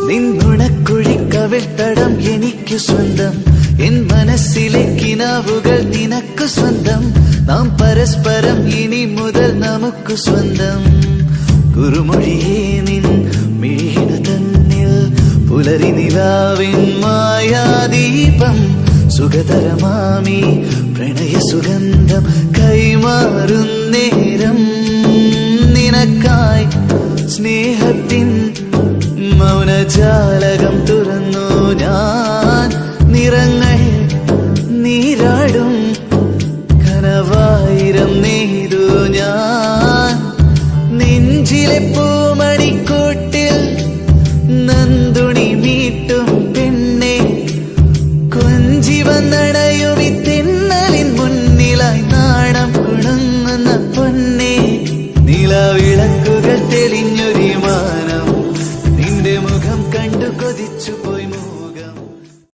നിന്നുണക്കുഴിക്കവിൾത്തടം എനിക്ക് സ്വന്തം, എൻ മനസ്സിലെ കിനാവുകൾ നിനക്ക് സ്വന്തം. നാം പരസ്പരം ഇനി മുതൽ നമുക്ക് സ്വന്തം. കുറുമൊഴിയേ നിൻ മിഴിയിണ തന്നിൽ പുലരി നിലാവിൻ മായാദീപം. സുഖതരമാമി പ്രണയ സുഗന്ധം കൈമാറുന്നേരം നിനക്കായി സ്നേഹത്തിൻ മൗനജാലകം തുറന്നു ഞാൻ. നിറങ്ങൾ നീരാടും കനവായിരം നെയ്തു ഞാൻ. നെഞ്ചിലെ പൂമണിക്കൂട്ടിൽ നന്ദുണി മീട്ടും പെണ്ണെ, കൊഞ്ചി വന്നടയുവിത്തേ